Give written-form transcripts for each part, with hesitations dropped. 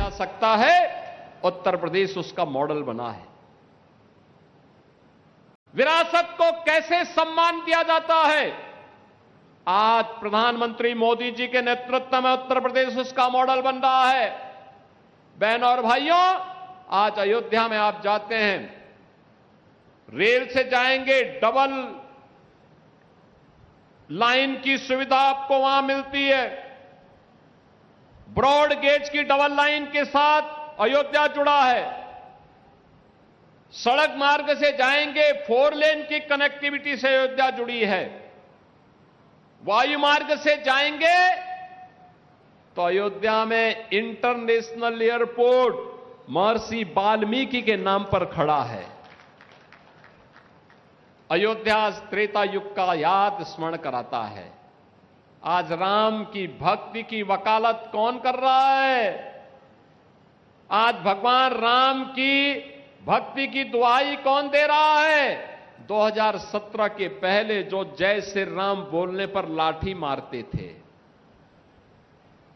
जा सकता है, उत्तर प्रदेश उसका मॉडल बना है। विरासत को कैसे सम्मान दिया जाता है, आज प्रधानमंत्री मोदी जी के नेतृत्व में उत्तर प्रदेश उसका मॉडल बन रहा है। बहनों और भाइयों, आज अयोध्या में आप जाते हैं, रेल से जाएंगे, डबल लाइन की सुविधा आपको वहां मिलती है। ब्रॉड गेज की डबल लाइन के साथ अयोध्या जुड़ा है। सड़क मार्ग से जाएंगे, 4 लेन की कनेक्टिविटी से अयोध्या जुड़ी है। वायु मार्ग से जाएंगे तो अयोध्या में इंटरनेशनल एयरपोर्ट महर्षि वाल्मीकि के नाम पर खड़ा है। अयोध्या त्रेता युग का याद स्मरण कराता है। आज राम की भक्ति की वकालत कौन कर रहा है? आज भगवान राम की भक्ति की दुहाई कौन दे रहा है? 2017 के पहले जो जय श्री राम बोलने पर लाठी मारते थे,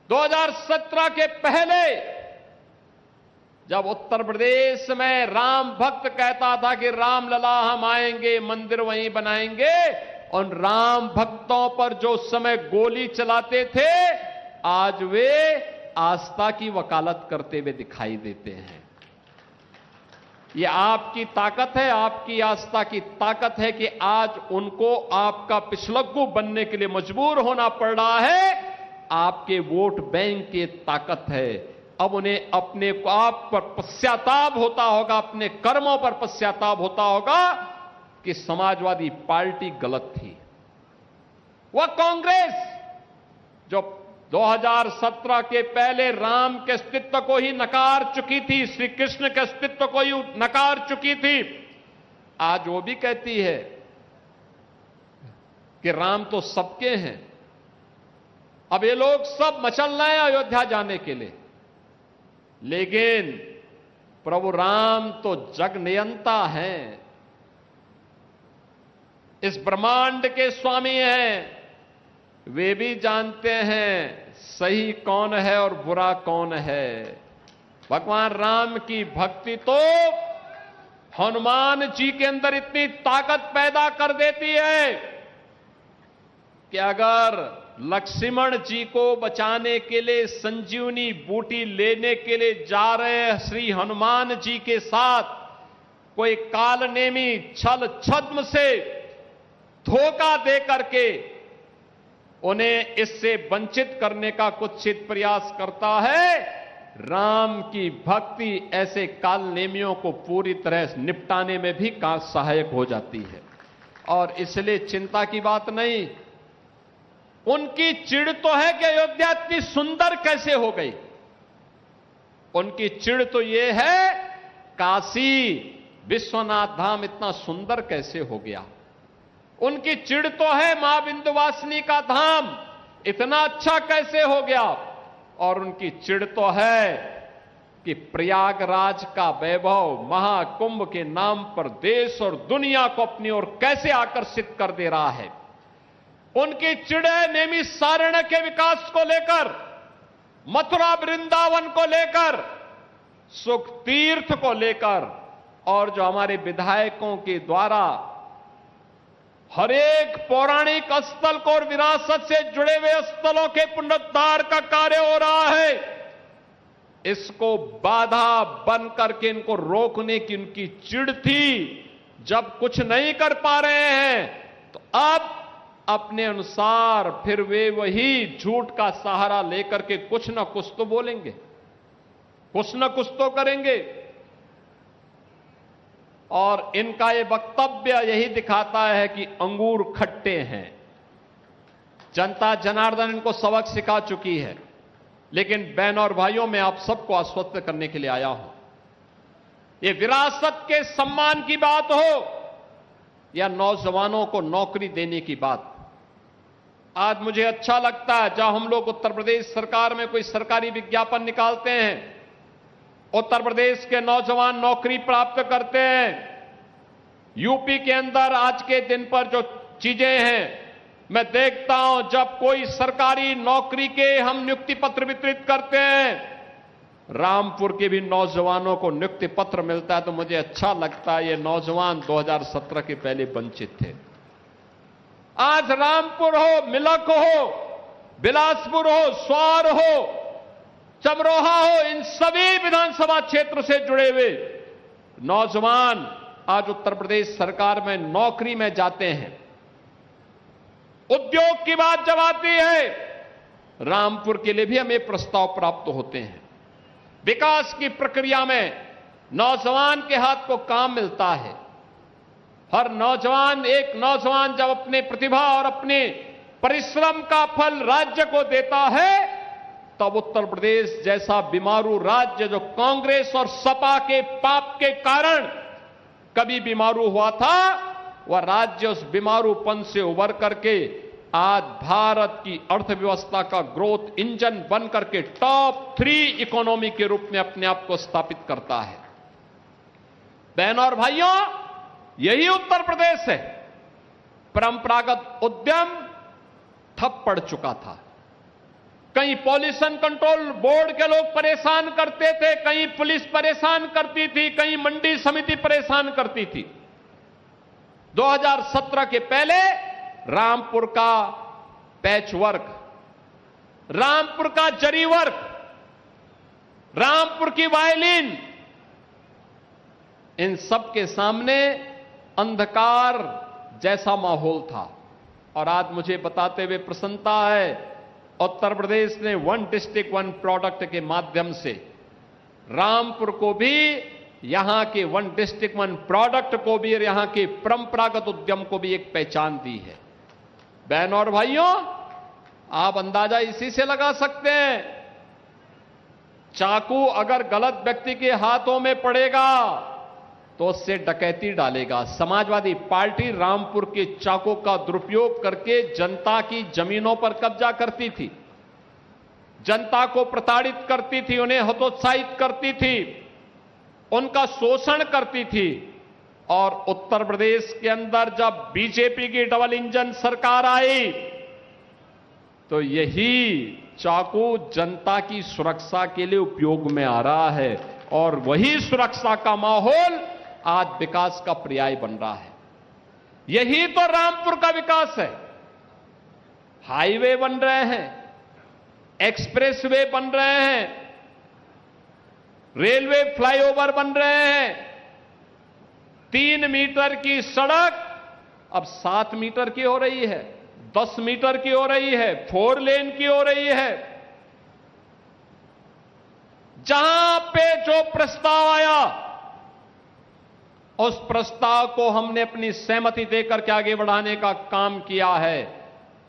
2017 के पहले जब उत्तर प्रदेश में राम भक्त कहता था कि रामलला हम आएंगे, मंदिर वहीं बनाएंगे, और राम भक्तों पर जो समय गोली चलाते थे, आज वे आस्था की वकालत करते हुए दिखाई देते हैं। ये आपकी ताकत है, आपकी आस्था की ताकत है कि आज उनको आपका पिछलग्गू बनने के लिए मजबूर होना पड़ रहा है। आपके वोट बैंक की ताकत है। अब उन्हें अपने को आप पर पश्चाताप होता होगा, अपने कर्मों पर पश्चाताप होता होगा कि समाजवादी पार्टी गलत थी। वह कांग्रेस जो 2017 के पहले राम के अस्तित्व को ही नकार चुकी थी, श्री कृष्ण के अस्तित्व को ही नकार चुकी थी, आज वो भी कहती है कि राम तो सबके हैं। अब ये लोग सब मचल रहे हैं अयोध्या जाने के लिए, लेकिन प्रभु राम तो जग नियंता हैं, इस ब्रह्मांड के स्वामी हैं। वे भी जानते हैं सही कौन है और बुरा कौन है। भगवान राम की भक्ति तो हनुमान जी के अंदर इतनी ताकत पैदा कर देती है कि अगर लक्ष्मण जी को बचाने के लिए संजीवनी बूटी लेने के लिए जा रहे श्री हनुमान जी के साथ कोई कालनेमी छल छद्म से धोखा दे करके उन्हें इससे वंचित करने का कुत्सित प्रयास करता है, राम की भक्ति ऐसे कालनेमियों को पूरी तरह निपटाने में भी सहायक हो जाती है। और इसलिए चिंता की बात नहीं। उनकी चिढ़ तो है कि अयोध्या इतनी सुंदर कैसे हो गई। उनकी चिढ़ तो यह है काशी विश्वनाथ धाम इतना सुंदर कैसे हो गया। उनकी चिढ़ तो है मां विंध्यवासिनी का धाम इतना अच्छा कैसे हो गया। और उनकी चिढ़ तो है कि प्रयागराज का वैभव महाकुंभ के नाम पर देश और दुनिया को अपनी ओर कैसे आकर्षित कर दे रहा है। उनकी चिढ़ है नैमिषारण्य के विकास को लेकर, मथुरा वृंदावन को लेकर, सुख तीर्थ को लेकर, और जो हमारे विधायकों के द्वारा हर एक पौराणिक स्थल को और विरासत से जुड़े हुए स्थलों के पुनरुद्धार का कार्य हो रहा है। इसको बाधा बन करके इनको रोकने की उनकी चिढ़ थी। जब कुछ नहीं कर पा रहे हैं तो अब अपने अनुसार फिर वे वही झूठ का सहारा लेकर के कुछ न कुछ तो बोलेंगे, कुछ न कुछ तो करेंगे। और इनका ये वक्तव्य यही दिखाता है कि अंगूर खट्टे हैं। जनता जनार्दन इनको सबक सिखा चुकी है। लेकिन बहनों और भाइयों, मैं आप सबको आश्वस्त करने के लिए आया हूं। ये विरासत के सम्मान की बात हो या नौजवानों को नौकरी देने की बात, आज मुझे अच्छा लगता है जब हम लोग उत्तर प्रदेश सरकार में कोई सरकारी विज्ञापन निकालते हैं, उत्तर प्रदेश के नौजवान नौकरी प्राप्त करते हैं। यूपी के अंदर आज के दिन पर जो चीजें हैं, मैं देखता हूं जब कोई सरकारी नौकरी के हम नियुक्ति पत्र वितरित करते हैं रामपुर के भी नौजवानों को नियुक्ति पत्र मिलता है तो मुझे अच्छा लगता है। ये नौजवान 2017 के पहले वंचित थे। आज रामपुर हो, मिलक हो, बिलासपुर हो, स्वार हो, चमरोहा हो, इन सभी विधानसभा क्षेत्र से जुड़े हुए नौजवान आज उत्तर प्रदेश सरकार में नौकरी में जाते हैं। उद्योग की बात जब आती है, रामपुर के लिए भी हमें प्रस्ताव प्राप्त होते हैं। विकास की प्रक्रिया में नौजवान के हाथ को काम मिलता है। हर नौजवान, एक नौजवान जब अपने प्रतिभा और अपने परिश्रम का फल राज्य को देता है, तब उत्तर प्रदेश जैसा बीमारू राज्य जो कांग्रेस और सपा के पाप के कारण कभी बीमारू हुआ था, वह राज्य उस बीमारूपन से उबर करके आज भारत की अर्थव्यवस्था का ग्रोथ इंजन बन करके टॉप 3 इकोनॉमी के रूप में अपने आप को स्थापित करता है। बहनों और भाइयों, यही उत्तर प्रदेश है। परंपरागत उद्यम ठप पड़ चुका था। कहीं पॉल्यूशन कंट्रोल बोर्ड के लोग परेशान करते थे, कहीं पुलिस परेशान करती थी, कहीं मंडी समिति परेशान करती थी। 2017 के पहले रामपुर का पैच वर्क, रामपुर का जरी वर्क, रामपुर की वायलिन, इन सब के सामने अंधकार जैसा माहौल था। और आज मुझे बताते हुए प्रसन्नता है, उत्तर प्रदेश ने 1 डिस्ट्रिक्ट 1 प्रोडक्ट के माध्यम से रामपुर को भी, यहां के 1 डिस्ट्रिक्ट 1 प्रोडक्ट को भी और यहां के परंपरागत उद्यम को भी एक पहचान दी है। बहनों और भाइयों, आप अंदाजा इसी से लगा सकते हैं, चाकू अगर गलत व्यक्ति के हाथों में पड़ेगा तो उससे डकैती डालेगा। समाजवादी पार्टी रामपुर के चाकू का दुरुपयोग करके जनता की जमीनों पर कब्जा करती थी, जनता को प्रताड़ित करती थी, उन्हें हतोत्साहित करती थी, उनका शोषण करती थी। और उत्तर प्रदेश के अंदर जब बीजेपी की डबल इंजन सरकार आई तो यही चाकू जनता की सुरक्षा के लिए उपयोग में आ रहा है। और वही सुरक्षा का माहौल आज विकास का पर्याय बन रहा है। यही तो रामपुर का विकास है। हाईवे बन रहे हैं, एक्सप्रेसवे बन रहे हैं, रेलवे फ्लाईओवर बन रहे हैं, 3 मीटर की सड़क अब 7 मीटर की हो रही है, 10 मीटर की हो रही है, 4 लेन की हो रही है। जहां पे जो प्रस्ताव आया, उस प्रस्ताव को हमने अपनी सहमति देकर के आगे बढ़ाने का काम किया है,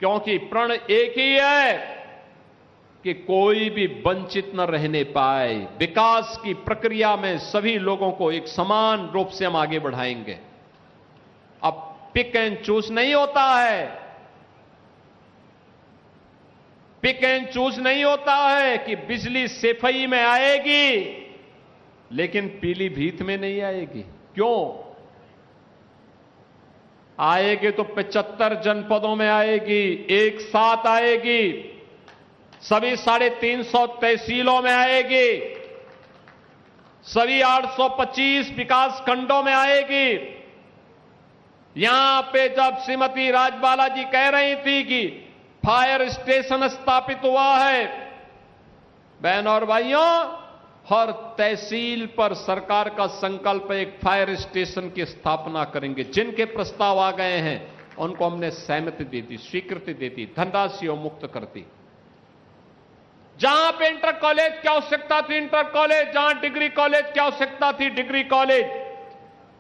क्योंकि प्रण एक ही है कि कोई भी वंचित न रहने पाए। विकास की प्रक्रिया में सभी लोगों को एक समान रूप से हम आगे बढ़ाएंगे। अब पिक एंड चूज नहीं होता है, पिक एंड चूज नहीं होता है कि बिजली सेफई में आएगी लेकिन पीलीभीत में नहीं आएगी। क्यों आएगी? तो 75 जनपदों में आएगी, एक साथ आएगी, सभी 350 तहसीलों में आएगी, सभी 825 विकास खंडों में आएगी। यहां पे जब श्रीमती राजबाला जी कह रही थी कि फायर स्टेशन स्थापित हुआ है, बहनों और भाइयों, हर तहसील पर सरकार का संकल्प है एक फायर स्टेशन की स्थापना करेंगे। जिनके प्रस्ताव आ गए हैं उनको हमने सहमति दे दी, स्वीकृति दे दी, धनराशि मुक्त कर दी। जहां पे इंटर कॉलेज की आवश्यकता थी इंटर कॉलेज, जहां डिग्री कॉलेज की आवश्यकता थी डिग्री कॉलेज,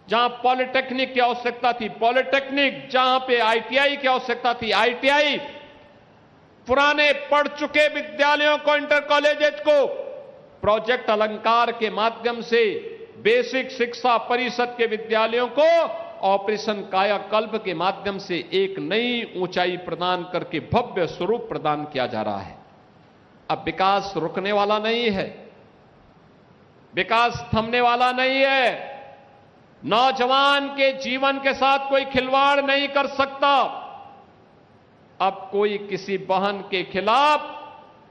जहां पॉलिटेक्निक की आवश्यकता थी पॉलिटेक्निक, जहां पे आईटीआई की आवश्यकता थी आईटीआई, पुराने पढ़ चुके विद्यालयों को, इंटर कॉलेजेस को प्रोजेक्ट अलंकार के माध्यम से बेसिक शिक्षा परिषद के विद्यालयों को ऑपरेशन कायाकल्प के माध्यम से एक नई ऊंचाई प्रदान करके भव्य स्वरूप प्रदान किया जा रहा है। अब विकास रुकने वाला नहीं है, विकास थमने वाला नहीं है। नौजवान के जीवन के साथ कोई खिलवाड़ नहीं कर सकता। अब कोई किसी बहन के खिलाफ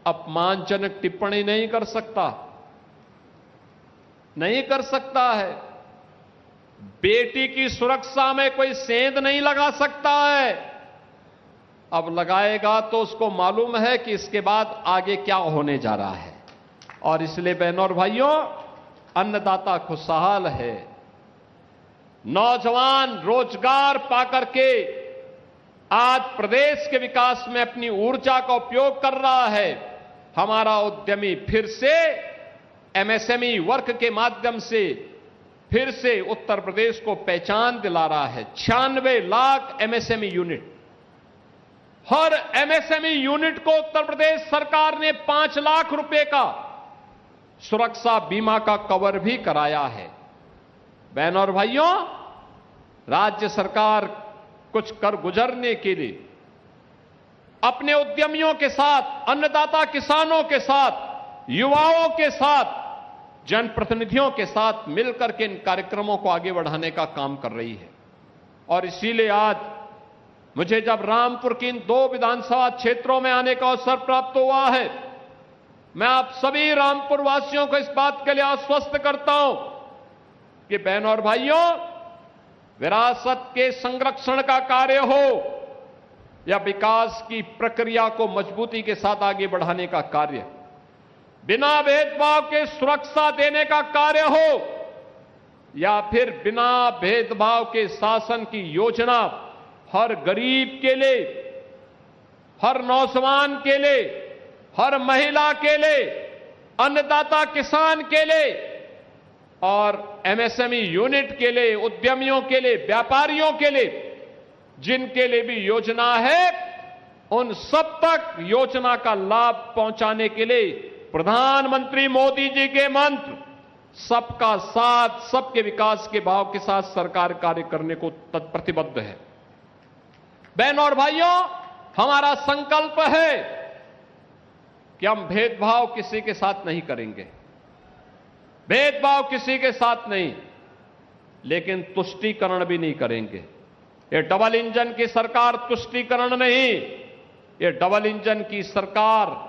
अपमानजनक टिप्पणी नहीं कर सकता। नहीं कर सकता है। बेटी की सुरक्षा में कोई सेंध नहीं लगा सकता है। अब लगाएगा तो उसको मालूम है कि इसके बाद आगे क्या होने जा रहा है। और इसलिए बहनों और भाइयों, अन्नदाता खुशहाल है, नौजवान रोजगार पाकर के आज प्रदेश के विकास में अपनी ऊर्जा का उपयोग कर रहा है। हमारा उद्यमी फिर से एमएसएमई वर्क के माध्यम से फिर से उत्तर प्रदेश को पहचान दिला रहा है। 96 लाख एमएसएमई यूनिट, हर एमएसएमई यूनिट को उत्तर प्रदेश सरकार ने 5 लाख रुपए का सुरक्षा बीमा का कवर भी कराया है। बहनों और भाइयों, राज्य सरकार कुछ कर गुजरने के लिए अपने उद्यमियों के साथ, अन्नदाता किसानों के साथ, युवाओं के साथ, जनप्रतिनिधियों के साथ मिलकर के इन कार्यक्रमों को आगे बढ़ाने का काम कर रही है। और इसीलिए आज मुझे जब रामपुर की इन 2 विधानसभा क्षेत्रों में आने का अवसर प्राप्त हुआ है, मैं आप सभी रामपुर वासियों को इस बात के लिए आश्वस्त करता हूं कि बहनों और भाइयों, विरासत के संरक्षण का कार्य हो या विकास की प्रक्रिया को मजबूती के साथ आगे बढ़ाने का कार्य, बिना भेदभाव के सुरक्षा देने का कार्य हो या फिर बिना भेदभाव के शासन की योजना हर गरीब के लिए, हर नौजवान के लिए, हर महिला के लिए, अन्नदाता किसान के लिए और एमएसएमई यूनिट के लिए, उद्यमियों के लिए, व्यापारियों के लिए, जिनके लिए भी योजना है, उन सब तक योजना का लाभ पहुंचाने के लिए प्रधानमंत्री मोदी जी के मंत्र सबका साथ, सबके विकास के भाव के साथ सरकार कार्य करने को प्रतिबद्ध है। बहनों और भाइयों, हमारा संकल्प है कि हम भेदभाव किसी के साथ नहीं करेंगे, भेदभाव किसी के साथ नहीं, लेकिन तुष्टीकरण भी नहीं करेंगे। ये डबल इंजन की सरकार तुष्टीकरण नहीं, ये डबल इंजन की सरकार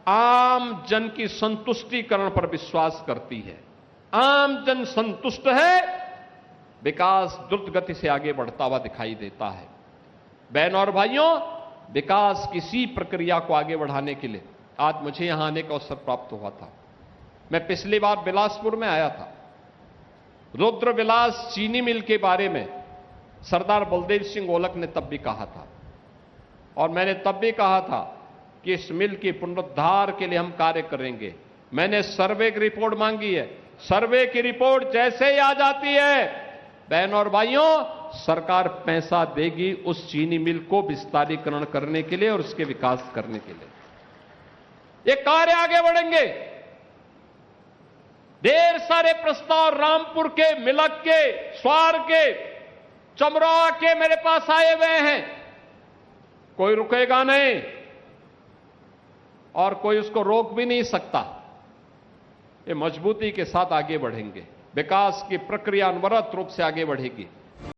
आम जन की संतुष्टीकरण पर विश्वास करती है। आम जन संतुष्ट है, विकास द्रुत गति से आगे बढ़ता हुआ दिखाई देता है। बहनों और भाइयों, विकास किसी प्रक्रिया को आगे बढ़ाने के लिए आज मुझे यहां आने का अवसर प्राप्त हुआ था। मैं पिछली बार बिलासपुर में आया था। रुद्र विलास चीनी मिल के बारे में सरदार बलदेव सिंह ओलक ने तब भी कहा था, और मैंने तब भी कहा था कि इस मिल की पुनरुद्धार के लिए हम कार्य करेंगे। मैंने सर्वे की रिपोर्ट मांगी है। सर्वे की रिपोर्ट जैसे ही आ जाती है, बहनों और भाइयों, सरकार पैसा देगी उस चीनी मिल को विस्तारीकरण करने के लिए और उसके विकास करने के लिए। ये कार्य आगे बढ़ेंगे। ढेर सारे प्रस्ताव रामपुर के, मिलक के, स्वार के, चमरौआ के मेरे पास आए हुए हैं। कोई रुकेगा नहीं और कोई उसको रोक भी नहीं सकता। ये मजबूती के साथ आगे बढ़ेंगे। विकास की प्रक्रिया अनवरत रूप से आगे बढ़ेगी।